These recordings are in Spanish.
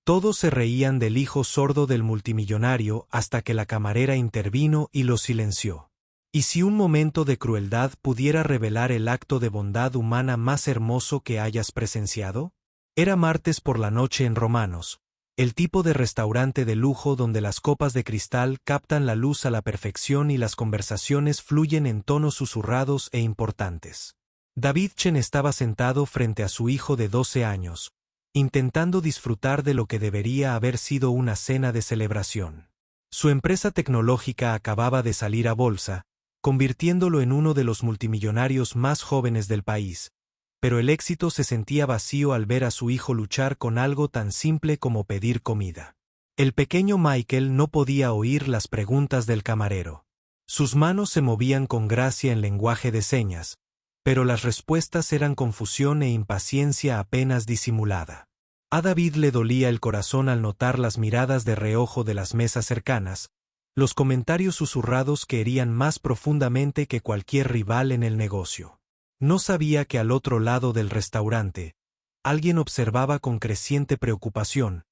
Todos se reían del hijo sordo del multimillonario hasta que la camarera intervino y los silenció. ¿Y si un momento de crueldad pudiera revelar el acto de bondad humana más hermoso que hayas presenciado? Era martes por la noche en Romanos, el tipo de restaurante de lujo donde las copas de cristal captan la luz a la perfección y las conversaciones fluyen en tonos susurrados e importantes. David Chen estaba sentado frente a su hijo de 12 años, intentando disfrutar de lo que debería haber sido una cena de celebración. Su empresa tecnológica acababa de salir a bolsa, convirtiéndolo en uno de los multimillonarios más jóvenes del país, pero el éxito se sentía vacío al ver a su hijo luchar con algo tan simple como pedir comida. El pequeño Michael no podía oír las preguntas del camarero. Sus manos se movían con gracia en lenguaje de señas, pero las respuestas eran confusión e impaciencia apenas disimulada. A David le dolía el corazón al notar las miradas de reojo de las mesas cercanas, los comentarios susurrados que herían más profundamente que cualquier rival en el negocio. No sabía que al otro lado del restaurante, alguien observaba con creciente preocupación,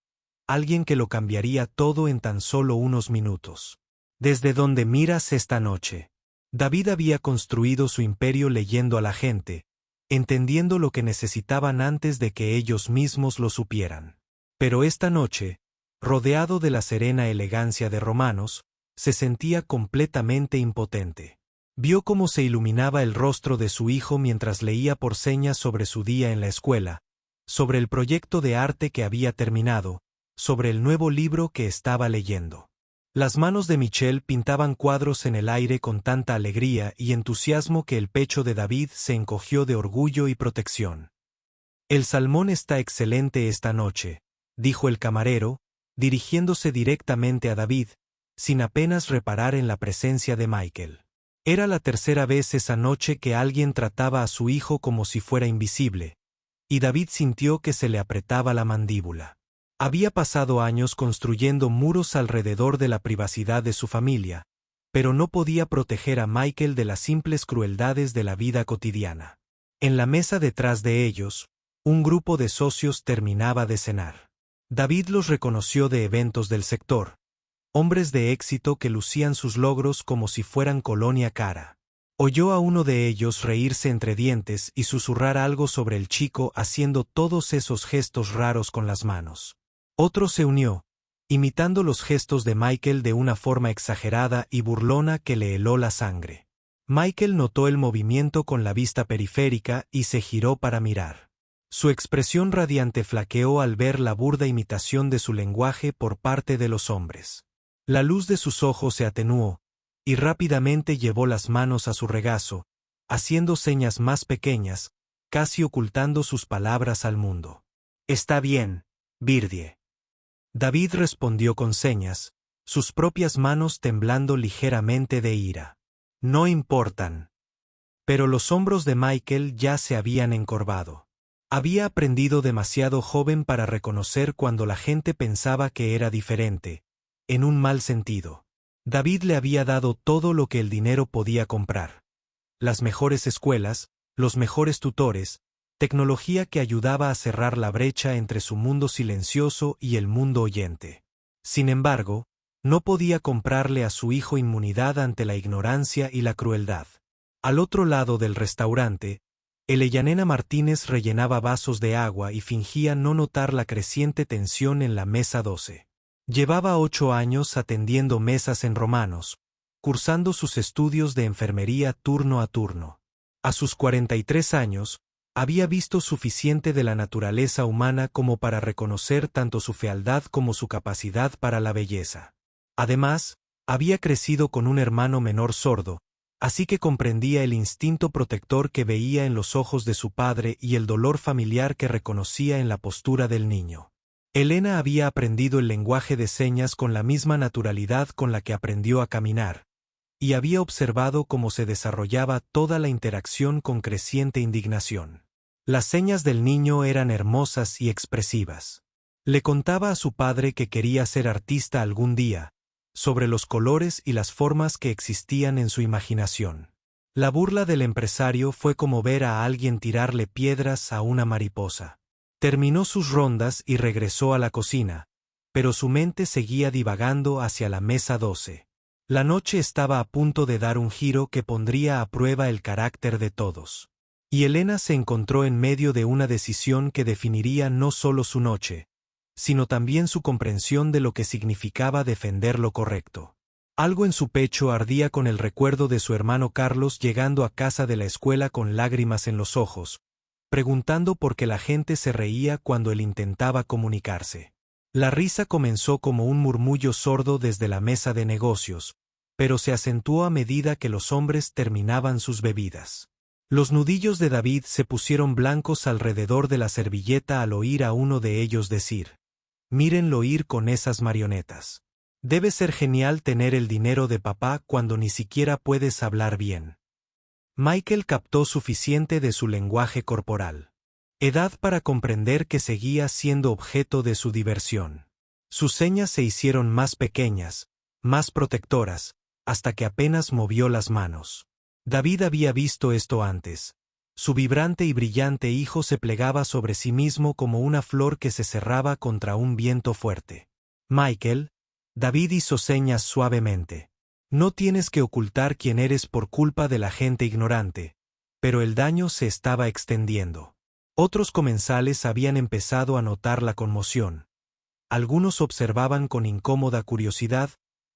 alguien que lo cambiaría todo en tan solo unos minutos. ¿Desde dónde miras esta noche? David había construido su imperio leyendo a la gente, entendiendo lo que necesitaban antes de que ellos mismos lo supieran. Pero esta noche, rodeado de la serena elegancia de Romanos, se sentía completamente impotente. Vio cómo se iluminaba el rostro de su hijo mientras leía por señas sobre su día en la escuela, sobre el proyecto de arte que había terminado, sobre el nuevo libro que estaba leyendo. Las manos de Michelle pintaban cuadros en el aire con tanta alegría y entusiasmo que el pecho de David se encogió de orgullo y protección. «El salmón está excelente esta noche», dijo el camarero, dirigiéndose directamente a David, sin apenas reparar en la presencia de Michael. Era la tercera vez esa noche que alguien trataba a su hijo como si fuera invisible, y David sintió que se le apretaba la mandíbula. Había pasado años construyendo muros alrededor de la privacidad de su familia, pero no podía proteger a Michael de las simples crueldades de la vida cotidiana. En la mesa detrás de ellos, un grupo de socios terminaba de cenar. David los reconoció de eventos del sector, hombres de éxito que lucían sus logros como si fueran colonia cara. Oyó a uno de ellos reírse entre dientes y susurrar algo sobre el chico haciendo todos esos gestos raros con las manos. Otro se unió, imitando los gestos de Michael de una forma exagerada y burlona que le heló la sangre. Michael notó el movimiento con la vista periférica y se giró para mirar. Su expresión radiante flaqueó al ver la burda imitación de su lenguaje por parte de los hombres. La luz de sus ojos se atenuó, y rápidamente llevó las manos a su regazo, haciendo señas más pequeñas, casi ocultando sus palabras al mundo. «Está bien, Birdie». David respondió con señas, sus propias manos temblando ligeramente de ira. «No importan». Pero los hombros de Michael ya se habían encorvado. Había aprendido demasiado joven para reconocer cuando la gente pensaba que era diferente, en un mal sentido. David le había dado todo lo que el dinero podía comprar. Las mejores escuelas, los mejores tutores, tecnología que ayudaba a cerrar la brecha entre su mundo silencioso y el mundo oyente. Sin embargo, no podía comprarle a su hijo inmunidad ante la ignorancia y la crueldad. Al otro lado del restaurante, Eleyanena Martínez rellenaba vasos de agua y fingía no notar la creciente tensión en la mesa 12. Llevaba 8 años atendiendo mesas en Romanos, cursando sus estudios de enfermería turno a turno. A sus 43 años, había visto suficiente de la naturaleza humana como para reconocer tanto su fealdad como su capacidad para la belleza. Además, había crecido con un hermano menor sordo, así que comprendía el instinto protector que veía en los ojos de su padre y el dolor familiar que reconocía en la postura del niño. Elena había aprendido el lenguaje de señas con la misma naturalidad con la que aprendió a caminar, y había observado cómo se desarrollaba toda la interacción con creciente indignación. Las señas del niño eran hermosas y expresivas. Le contaba a su padre que quería ser artista algún día, sobre los colores y las formas que existían en su imaginación. La burla del empresario fue como ver a alguien tirarle piedras a una mariposa. Terminó sus rondas y regresó a la cocina, pero su mente seguía divagando hacia la mesa 12. La noche estaba a punto de dar un giro que pondría a prueba el carácter de todos. Y Elena se encontró en medio de una decisión que definiría no solo su noche, sino también su comprensión de lo que significaba defender lo correcto. Algo en su pecho ardía con el recuerdo de su hermano Carlos llegando a casa de la escuela con lágrimas en los ojos, preguntando por qué la gente se reía cuando él intentaba comunicarse. La risa comenzó como un murmullo sordo desde la mesa de negocios, pero se acentuó a medida que los hombres terminaban sus bebidas. Los nudillos de David se pusieron blancos alrededor de la servilleta al oír a uno de ellos decir: «Mírenlo ir con esas marionetas. Debe ser genial tener el dinero de papá cuando ni siquiera puedes hablar bien». Michael captó suficiente de su lenguaje corporal. Edad para comprender que seguía siendo objeto de su diversión. Sus señas se hicieron más pequeñas, más protectoras, hasta que apenas movió las manos. David había visto esto antes. Su vibrante y brillante hijo se plegaba sobre sí mismo como una flor que se cerraba contra un viento fuerte. «Michael», David hizo señas suavemente. «No tienes que ocultar quién eres por culpa de la gente ignorante», pero el daño se estaba extendiendo. Otros comensales habían empezado a notar la conmoción. Algunos observaban con incómoda curiosidad,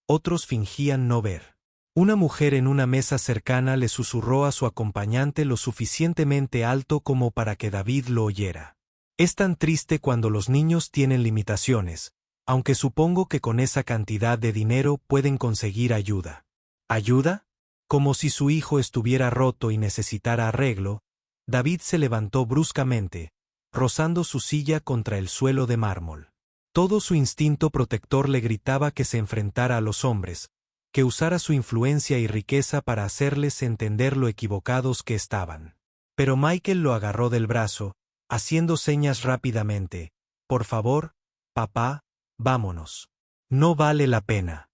otros fingían no ver. Una mujer en una mesa cercana le susurró a su acompañante lo suficientemente alto como para que David lo oyera. «Es tan triste cuando los niños tienen limitaciones, aunque supongo que con esa cantidad de dinero pueden conseguir ayuda». «¿Ayuda?». Como si su hijo estuviera roto y necesitara arreglo, David se levantó bruscamente, rozando su silla contra el suelo de mármol. Todo su instinto protector le gritaba que se enfrentara a los hombres, que usara su influencia y riqueza para hacerles entender lo equivocados que estaban. Pero Michael lo agarró del brazo, haciendo señas rápidamente: «Por favor, papá, vámonos. No vale la pena».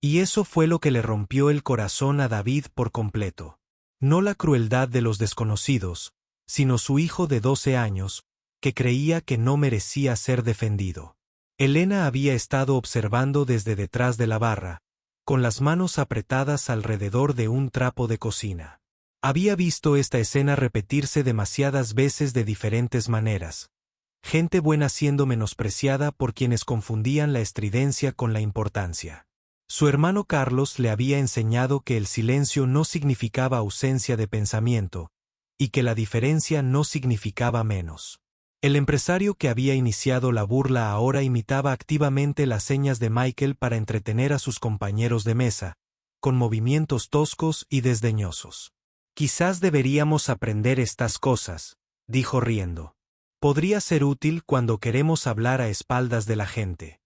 Y eso fue lo que le rompió el corazón a David por completo. No la crueldad de los desconocidos, sino su hijo de 12 años, que creía que no merecía ser defendido. Elena había estado observando desde detrás de la barra, con las manos apretadas alrededor de un trapo de cocina. Había visto esta escena repetirse demasiadas veces de diferentes maneras. Gente buena siendo menospreciada por quienes confundían la estridencia con la importancia. Su hermano Carlos le había enseñado que el silencio no significaba ausencia de pensamiento, y que la diferencia no significaba menos. El empresario que había iniciado la burla ahora imitaba activamente las señas de Michael para entretener a sus compañeros de mesa, con movimientos toscos y desdeñosos. «Quizás deberíamos aprender estas cosas», dijo riendo. «Podría ser útil cuando queremos hablar a espaldas de la gente».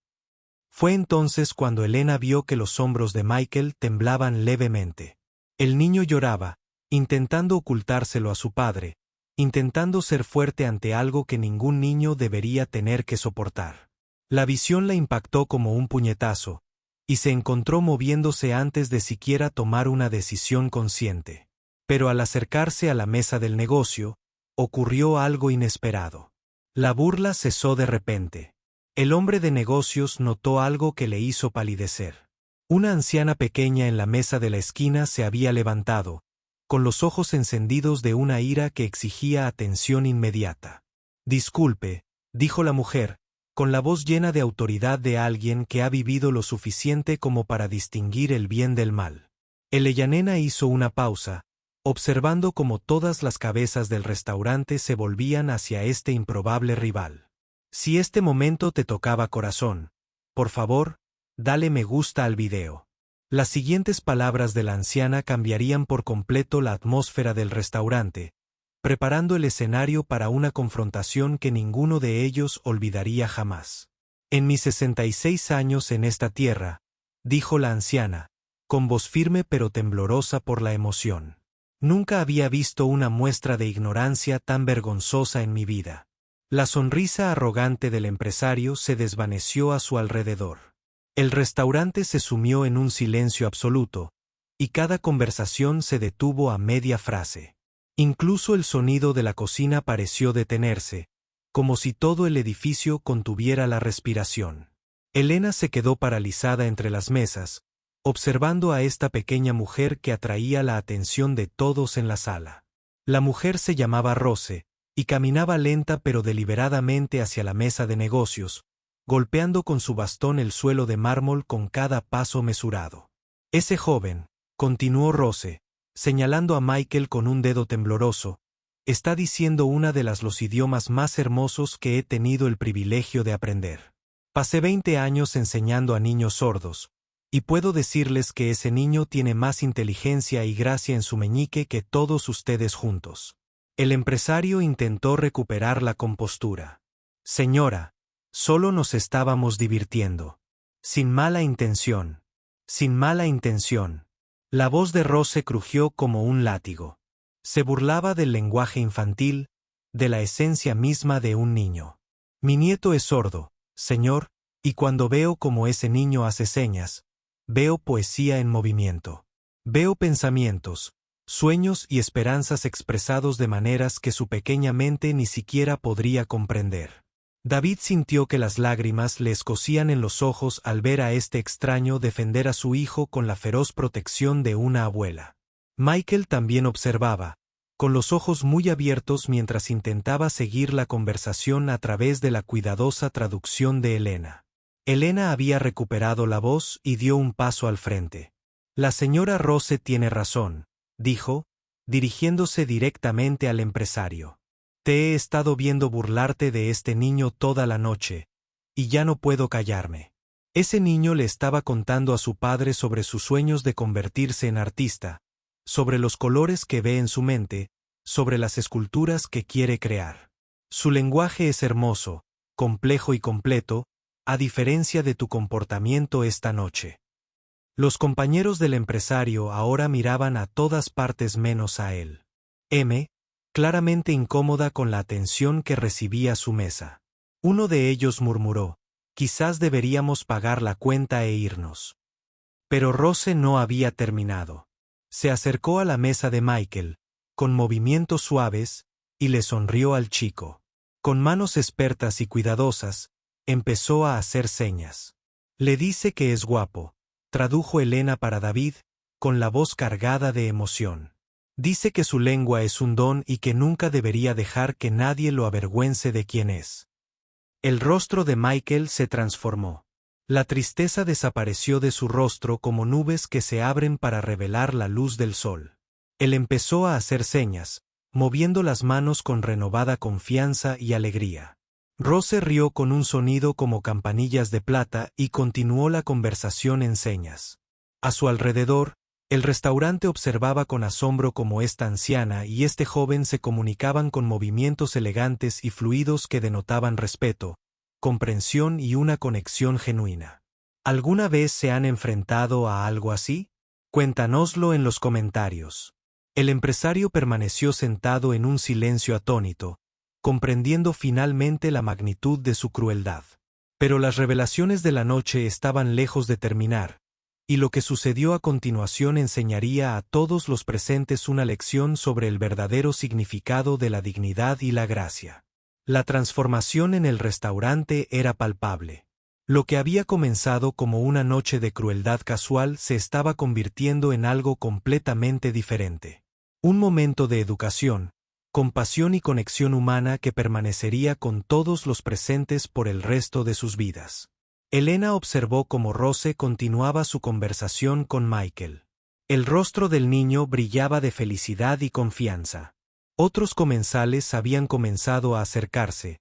Fue entonces cuando Elena vio que los hombros de Michael temblaban levemente. El niño lloraba, intentando ocultárselo a su padre, intentando ser fuerte ante algo que ningún niño debería tener que soportar. La visión la impactó como un puñetazo, y se encontró moviéndose antes de siquiera tomar una decisión consciente. Pero al acercarse a la mesa del negocio, ocurrió algo inesperado. La burla cesó de repente. El hombre de negocios notó algo que le hizo palidecer. Una anciana pequeña en la mesa de la esquina se había levantado, con los ojos encendidos de una ira que exigía atención inmediata. «Disculpe», dijo la mujer, con la voz llena de autoridad de alguien que ha vivido lo suficiente como para distinguir el bien del mal. Elena hizo una pausa, observando cómo todas las cabezas del restaurante se volvían hacia este improbable rival. «Si este momento te tocaba corazón, por favor, dale me gusta al video». Las siguientes palabras de la anciana cambiarían por completo la atmósfera del restaurante, preparando el escenario para una confrontación que ninguno de ellos olvidaría jamás. «En mis 66 años en esta tierra», dijo la anciana, con voz firme pero temblorosa por la emoción, «nunca había visto una muestra de ignorancia tan vergonzosa en mi vida». La sonrisa arrogante del empresario se desvaneció a su alrededor. El restaurante se sumió en un silencio absoluto, y cada conversación se detuvo a media frase. Incluso el sonido de la cocina pareció detenerse, como si todo el edificio contuviera la respiración. Elena se quedó paralizada entre las mesas, observando a esta pequeña mujer que atraía la atención de todos en la sala. La mujer se llamaba Rose, y caminaba lenta pero deliberadamente hacia la mesa de negocios, golpeando con su bastón el suelo de mármol con cada paso mesurado. Ese joven, continuó Rose, señalando a Michael con un dedo tembloroso, está diciendo una de los idiomas más hermosos que he tenido el privilegio de aprender. Pasé 20 años enseñando a niños sordos, y puedo decirles que ese niño tiene más inteligencia y gracia en su meñique que todos ustedes juntos. El empresario intentó recuperar la compostura. Señora, solo nos estábamos divirtiendo. Sin mala intención. Sin mala intención. La voz de Rose crujió como un látigo. Se burlaba del lenguaje infantil, de la esencia misma de un niño. Mi nieto es sordo, señor, y cuando veo cómo ese niño hace señas, veo poesía en movimiento. Veo pensamientos, sueños y esperanzas expresados de maneras que su pequeña mente ni siquiera podría comprender. David sintió que las lágrimas le escocían en los ojos al ver a este extraño defender a su hijo con la feroz protección de una abuela. Michael también observaba, con los ojos muy abiertos mientras intentaba seguir la conversación a través de la cuidadosa traducción de Elena. Elena había recuperado la voz y dio un paso al frente. La señora Rose tiene razón, dijo, dirigiéndose directamente al empresario. Te he estado viendo burlarte de este niño toda la noche, y ya no puedo callarme. Ese niño le estaba contando a su padre sobre sus sueños de convertirse en artista, sobre los colores que ve en su mente, sobre las esculturas que quiere crear. Su lenguaje es hermoso, complejo y completo, a diferencia de tu comportamiento esta noche. Los compañeros del empresario ahora miraban a todas partes menos a él. Claramente incómoda con la atención que recibía su mesa. Uno de ellos murmuró, quizás deberíamos pagar la cuenta e irnos. Pero Rose no había terminado. Se acercó a la mesa de Michael, con movimientos suaves, y le sonrió al chico. Con manos expertas y cuidadosas, empezó a hacer señas. Le dice que es guapo, tradujo Elena para David, con la voz cargada de emoción. Dice que su lengua es un don y que nunca debería dejar que nadie lo avergüence de quién es. El rostro de Michael se transformó. La tristeza desapareció de su rostro como nubes que se abren para revelar la luz del sol. Él empezó a hacer señas, moviendo las manos con renovada confianza y alegría. Rose rió con un sonido como campanillas de plata y continuó la conversación en señas. A su alrededor, el restaurante observaba con asombro cómo esta anciana y este joven se comunicaban con movimientos elegantes y fluidos que denotaban respeto, comprensión y una conexión genuina. ¿Alguna vez se han enfrentado a algo así? Cuéntanoslo en los comentarios. El empresario permaneció sentado en un silencio atónito, comprendiendo finalmente la magnitud de su crueldad. Pero las revelaciones de la noche estaban lejos de terminar, y lo que sucedió a continuación enseñaría a todos los presentes una lección sobre el verdadero significado de la dignidad y la gracia. La transformación en el restaurante era palpable. Lo que había comenzado como una noche de crueldad casual se estaba convirtiendo en algo completamente diferente. Un momento de educación, compasión y conexión humana que permanecería con todos los presentes por el resto de sus vidas. Elena observó cómo Rose continuaba su conversación con Michael. El rostro del niño brillaba de felicidad y confianza. Otros comensales habían comenzado a acercarse,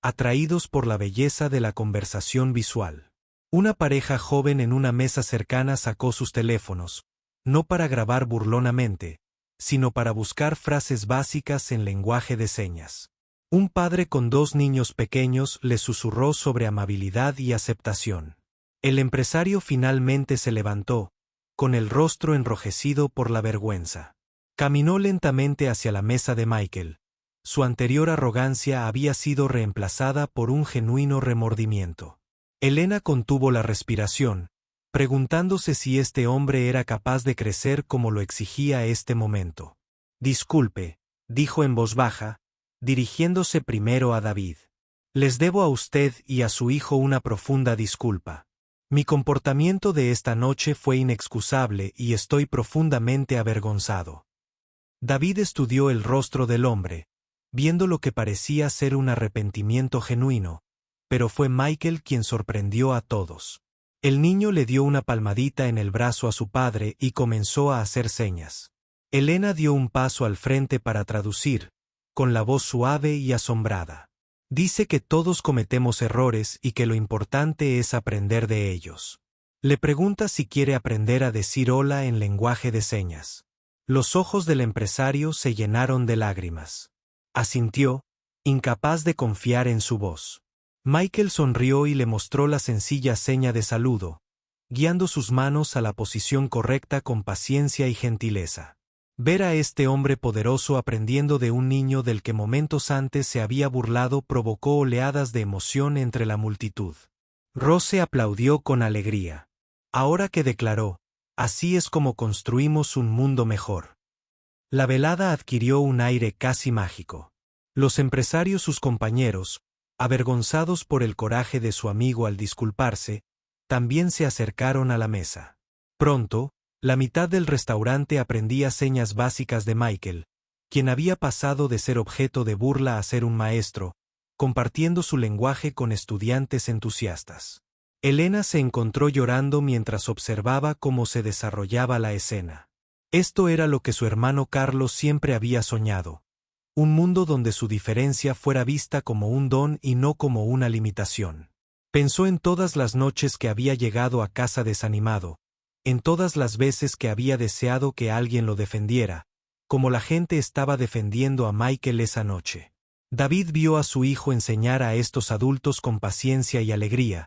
atraídos por la belleza de la conversación visual. Una pareja joven en una mesa cercana sacó sus teléfonos, no para grabar burlonamente, sino para buscar frases básicas en lenguaje de señas. Un padre con 2 niños pequeños le susurró sobre amabilidad y aceptación. El empresario finalmente se levantó, con el rostro enrojecido por la vergüenza. Caminó lentamente hacia la mesa de Michael. Su anterior arrogancia había sido reemplazada por un genuino remordimiento. Elena contuvo la respiración, preguntándose si este hombre era capaz de crecer como lo exigía este momento. Disculpe, dijo en voz baja, dirigiéndose primero a David. Les debo a usted y a su hijo una profunda disculpa. Mi comportamiento de esta noche fue inexcusable y estoy profundamente avergonzado. David estudió el rostro del hombre, viendo lo que parecía ser un arrepentimiento genuino, pero fue Michael quien sorprendió a todos. El niño le dio una palmadita en el brazo a su padre y comenzó a hacer señas. Elena dio un paso al frente para traducir, con la voz suave y asombrada. Dice que todos cometemos errores y que lo importante es aprender de ellos. Le pregunta si quiere aprender a decir hola en lenguaje de señas. Los ojos del empresario se llenaron de lágrimas. Asintió, incapaz de confiar en su voz. Michael sonrió y le mostró la sencilla seña de saludo, guiando sus manos a la posición correcta con paciencia y gentileza. Ver a este hombre poderoso aprendiendo de un niño del que momentos antes se había burlado provocó oleadas de emoción entre la multitud. Rose aplaudió con alegría. Ahora que declaró, así es como construimos un mundo mejor. La velada adquirió un aire casi mágico. Los empresarios, sus compañeros, avergonzados por el coraje de su amigo al disculparse, también se acercaron a la mesa. Pronto, la mitad del restaurante aprendía señas básicas de Michael, quien había pasado de ser objeto de burla a ser un maestro, compartiendo su lenguaje con estudiantes entusiastas. Elena se encontró llorando mientras observaba cómo se desarrollaba la escena. Esto era lo que su hermano Carlos siempre había soñado. Un mundo donde su diferencia fuera vista como un don y no como una limitación. Pensó en todas las noches que había llegado a casa desanimado, en todas las veces que había deseado que alguien lo defendiera, como la gente estaba defendiendo a Michael esa noche. David vio a su hijo enseñar a estos adultos con paciencia y alegría,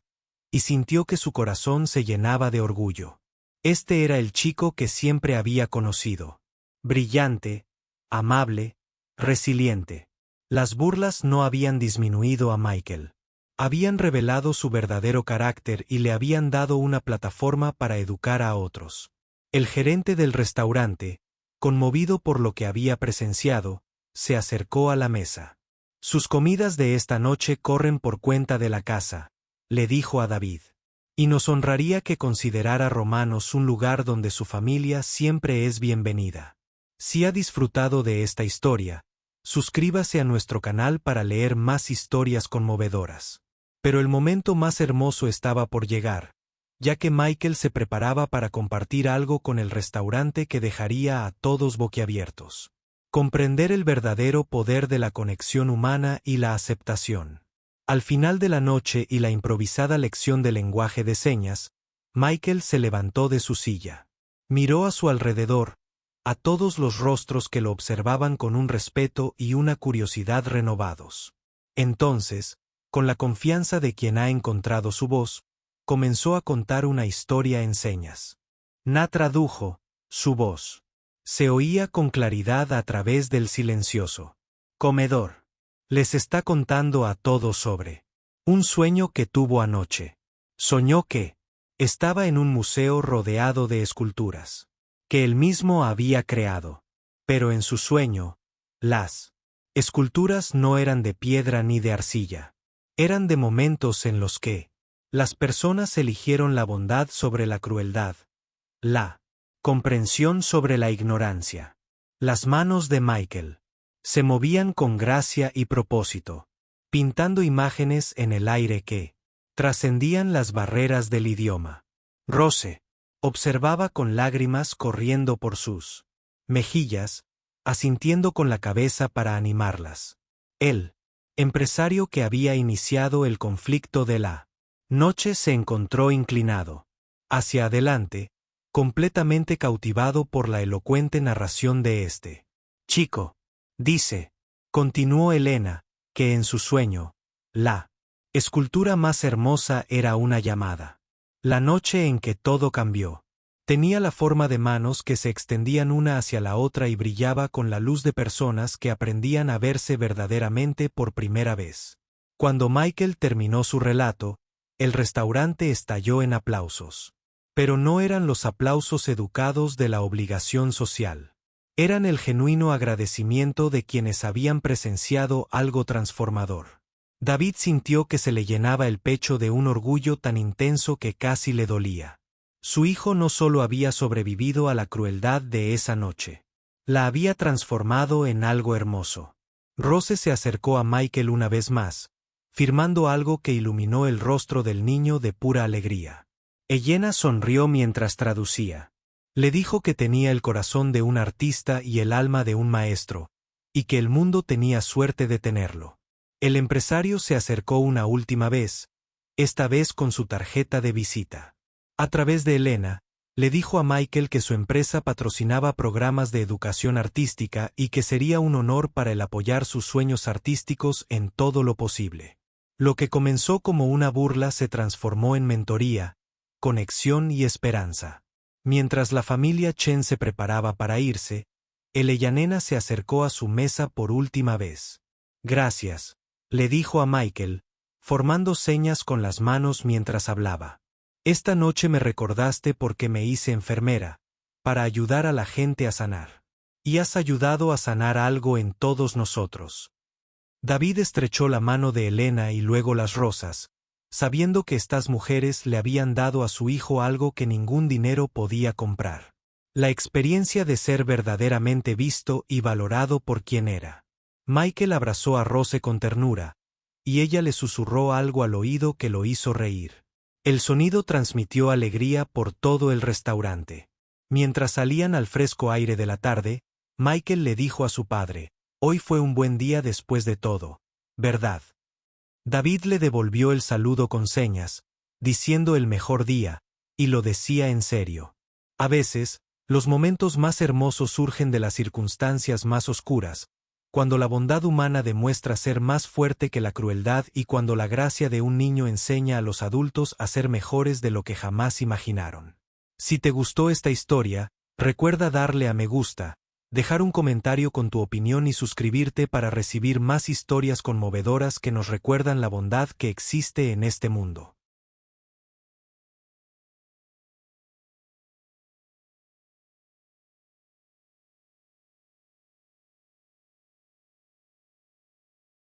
y sintió que su corazón se llenaba de orgullo. Este era el chico que siempre había conocido. Brillante, amable, resiliente. Las burlas no habían disminuido a Michael. Habían revelado su verdadero carácter y le habían dado una plataforma para educar a otros. El gerente del restaurante, conmovido por lo que había presenciado, se acercó a la mesa. Sus comidas de esta noche corren por cuenta de la casa, le dijo a David. Y nos honraría que considerara Romanos un lugar donde su familia siempre es bienvenida. Si ha disfrutado de esta historia, suscríbase a nuestro canal para leer más historias conmovedoras. Pero el momento más hermoso estaba por llegar, ya que Michael se preparaba para compartir algo con el restaurante que dejaría a todos boquiabiertos. Comprender el verdadero poder de la conexión humana y la aceptación. Al final de la noche y la improvisada lección de lenguaje de señas, Michael se levantó de su silla. Miró a su alrededor, a todos los rostros que lo observaban con un respeto y una curiosidad renovados. Entonces, con la confianza de quien ha encontrado su voz, comenzó a contar una historia en señas. Na tradujo, su voz. Se oía con claridad a través del silencioso comedor. Les está contando a todos sobre un sueño que tuvo anoche. Soñó que estaba en un museo rodeado de esculturas que él mismo había creado. Pero en su sueño, las esculturas no eran de piedra ni de arcilla. Eran de momentos en los que las personas eligieron la bondad sobre la crueldad, la comprensión sobre la ignorancia. Las manos de Michael se movían con gracia y propósito, pintando imágenes en el aire que trascendían las barreras del idioma. Rose observaba con lágrimas corriendo por sus mejillas, asintiendo con la cabeza para animarlas. El empresario que había iniciado el conflicto de la noche se encontró inclinado hacia adelante, completamente cautivado por la elocuente narración de este chico. Dice, continuó Elena, que en su sueño, la escultura más hermosa era una llamada. La noche en que todo cambió. Tenía la forma de manos que se extendían una hacia la otra y brillaba con la luz de personas que aprendían a verse verdaderamente por primera vez. Cuando Michael terminó su relato, el restaurante estalló en aplausos. Pero no eran los aplausos educados de la obligación social. Eran el genuino agradecimiento de quienes habían presenciado algo transformador. David sintió que se le llenaba el pecho de un orgullo tan intenso que casi le dolía. Su hijo no solo había sobrevivido a la crueldad de esa noche, la había transformado en algo hermoso. Rose se acercó a Michael una vez más, firmando algo que iluminó el rostro del niño de pura alegría. Elena sonrió mientras traducía. Le dijo que tenía el corazón de un artista y el alma de un maestro, y que el mundo tenía suerte de tenerlo. El empresario se acercó una última vez, esta vez con su tarjeta de visita. A través de Elena, le dijo a Michael que su empresa patrocinaba programas de educación artística y que sería un honor para él apoyar sus sueños artísticos en todo lo posible. Lo que comenzó como una burla se transformó en mentoría, conexión y esperanza. Mientras la familia Chen se preparaba para irse, Elena se acercó a su mesa por última vez. Gracias, le dijo a Michael, formando señas con las manos mientras hablaba. Esta noche me recordaste porque me hice enfermera, para ayudar a la gente a sanar. Y has ayudado a sanar algo en todos nosotros. David estrechó la mano de Elena y luego las rosas, sabiendo que estas mujeres le habían dado a su hijo algo que ningún dinero podía comprar. La experiencia de ser verdaderamente visto y valorado por quien era. Michael abrazó a Rose con ternura, y ella le susurró algo al oído que lo hizo reír. El sonido transmitió alegría por todo el restaurante. Mientras salían al fresco aire de la tarde, Michael le dijo a su padre, «Hoy fue un buen día después de todo, ¿verdad?» David le devolvió el saludo con señas, diciendo el mejor día, y lo decía en serio. A veces, los momentos más hermosos surgen de las circunstancias más oscuras, cuando la bondad humana demuestra ser más fuerte que la crueldad y cuando la gracia de un niño enseña a los adultos a ser mejores de lo que jamás imaginaron. Si te gustó esta historia, recuerda darle a me gusta, dejar un comentario con tu opinión y suscribirte para recibir más historias conmovedoras que nos recuerdan la bondad que existe en este mundo.